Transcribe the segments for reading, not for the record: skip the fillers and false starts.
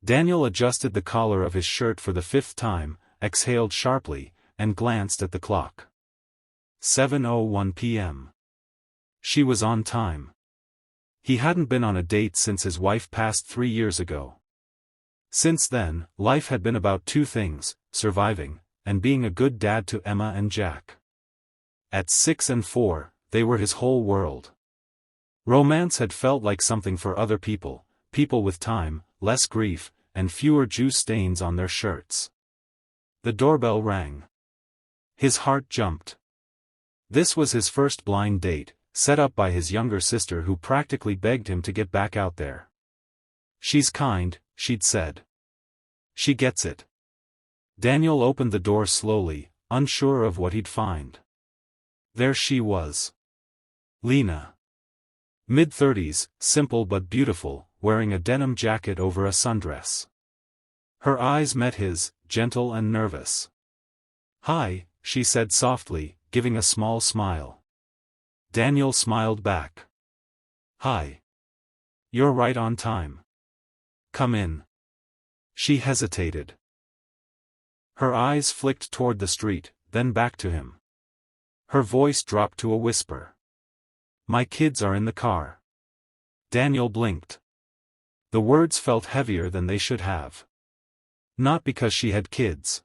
Daniel adjusted the collar of his shirt for the 5th time, exhaled sharply, and glanced at the clock. 7:01 p.m. She was on time. He hadn't been on a date since his wife passed 3 years ago. Since then, life had been about two things: surviving, and being a good dad to Emma and Jack. At 6 and 4, they were his whole world. Romance had felt like something for other people, people with time, less grief, and fewer juice stains on their shirts. The doorbell rang. His heart jumped. This was his first blind date, set up by his younger sister who practically begged him to get back out there. "She's kind," she'd said. "She gets it." Daniel opened the door slowly, unsure of what he'd find. There she was. Lena. Mid-30s, simple but beautiful, wearing a denim jacket over a sundress. Her eyes met his, gentle and nervous. "Hi," she said softly, giving a small smile. Daniel smiled back. "Hi. You're right on time. Come in." She hesitated. Her eyes flicked toward the street, then back to him. Her voice dropped to a whisper. "My kids are in the car." Daniel blinked. The words felt heavier than they should have. Not because she had kids,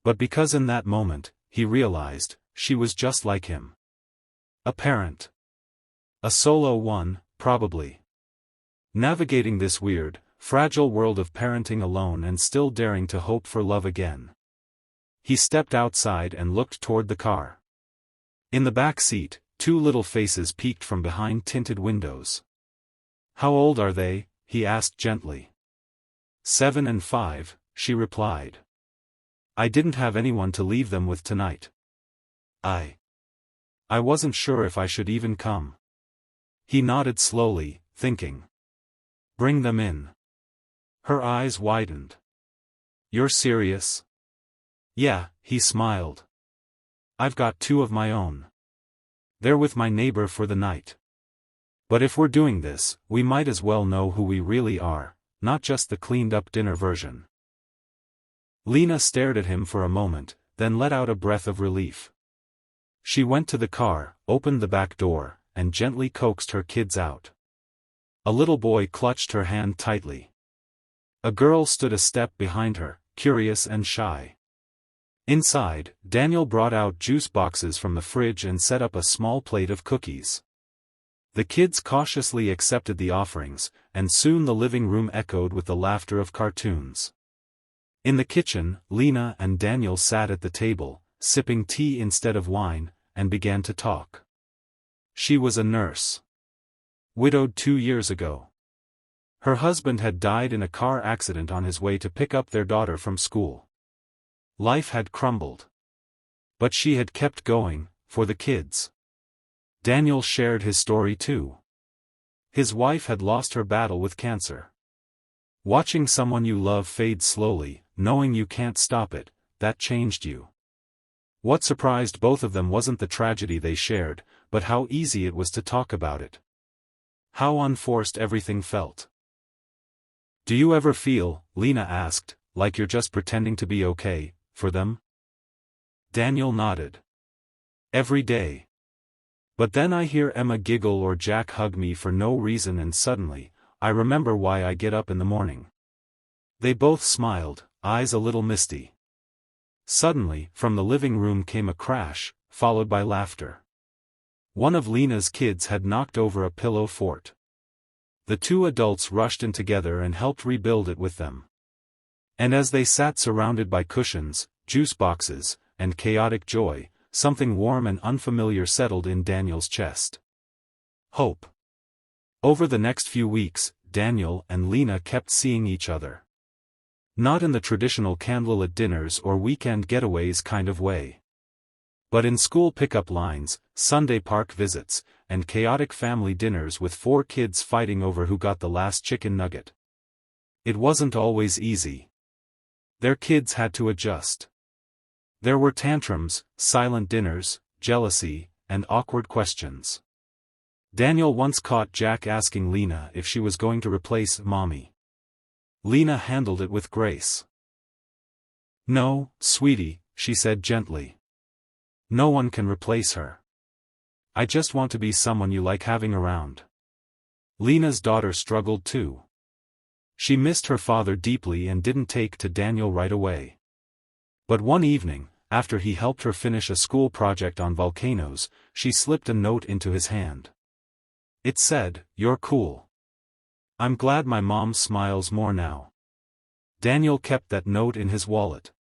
but because in that moment, he realized, she was just like him. A parent. A solo one, probably. Navigating this weird, fragile world of parenting alone and still daring to hope for love again. He stepped outside and looked toward the car. In the back seat, two little faces peeked from behind tinted windows. "How old are they?" he asked gently. 7 and 5, she replied. "I didn't have anyone to leave them with tonight. I wasn't sure if I should even come." He nodded slowly, thinking. "Bring them in." Her eyes widened. "You're serious?" "Yeah," he smiled. "I've got two of my own. They're with my neighbor for the night. But if we're doing this, we might as well know who we really are, not just the cleaned-up dinner version." Lena stared at him for a moment, then let out a breath of relief. She went to the car, opened the back door, and gently coaxed her kids out. A little boy clutched her hand tightly. A girl stood a step behind her, curious and shy. Inside, Daniel brought out juice boxes from the fridge and set up a small plate of cookies. The kids cautiously accepted the offerings, and soon the living room echoed with the laughter of cartoons. In the kitchen, Lena and Daniel sat at the table, sipping tea instead of wine, and began to talk. She was a nurse. Widowed 2 years ago. Her husband had died in a car accident on his way to pick up their daughter from school. Life had crumbled. But she had kept going, for the kids. Daniel shared his story too. His wife had lost her battle with cancer. Watching someone you love fade slowly, knowing you can't stop it, that changed you. What surprised both of them wasn't the tragedy they shared, but how easy it was to talk about it. How unforced everything felt. "Do you ever feel," Lena asked, "like you're just pretending to be okay, for them?" Daniel nodded. "Every day. But then I hear Emma giggle or Jack hug me for no reason and suddenly, I remember why I get up in the morning." They both smiled, eyes a little misty. Suddenly, from the living room came a crash, followed by laughter. One of Lena's kids had knocked over a pillow fort. The two adults rushed in together and helped rebuild it with them. And as they sat surrounded by cushions, juice boxes, and chaotic joy, something warm and unfamiliar settled in Daniel's chest. Hope. Over the next few weeks, Daniel and Lena kept seeing each other. Not in the traditional candlelit dinners or weekend getaways kind of way. But in school pickup lines, Sunday park visits, and chaotic family dinners with 4 kids fighting over who got the last chicken nugget. It wasn't always easy. Their kids had to adjust. There were tantrums, silent dinners, jealousy, and awkward questions. Daniel once caught Jack asking Lena if she was going to replace Mommy. Lena handled it with grace. "No, sweetie," she said gently. "No one can replace her. I just want to be someone you like having around." Lena's daughter struggled too. She missed her father deeply and didn't take to Daniel right away. But one evening, after he helped her finish a school project on volcanoes, she slipped a note into his hand. It said, "You're cool. I'm glad my mom smiles more now." Daniel kept that note in his wallet.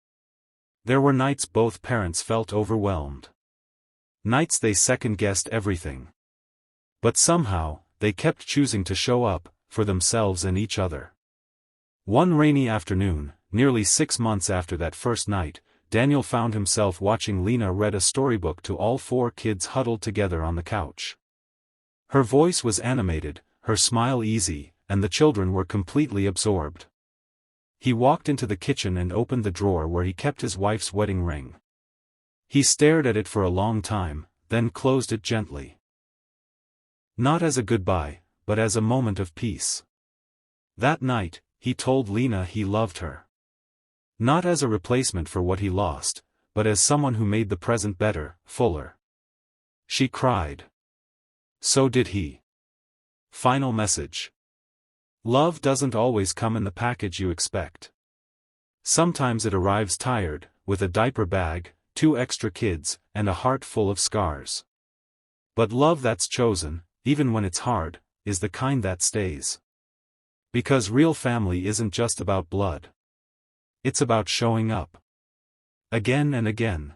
There were nights both parents felt overwhelmed. Nights they second-guessed everything. But somehow, they kept choosing to show up, for themselves and each other. One rainy afternoon, nearly 6 months after that first night, Daniel found himself watching Lena read a storybook to all 4 kids huddled together on the couch. Her voice was animated, her smile easy, and the children were completely absorbed. He walked into the kitchen and opened the drawer where he kept his wife's wedding ring. He stared at it for a long time, then closed it gently. Not as a goodbye, but as a moment of peace. That night, he told Lena he loved her. Not as a replacement for what he lost, but as someone who made the present better, fuller. She cried. So did he. Final message. Love doesn't always come in the package you expect. Sometimes it arrives tired, with a diaper bag, 2 extra kids, and a heart full of scars. But love that's chosen, even when it's hard, is the kind that stays. Because real family isn't just about blood. It's about showing up. Again and again.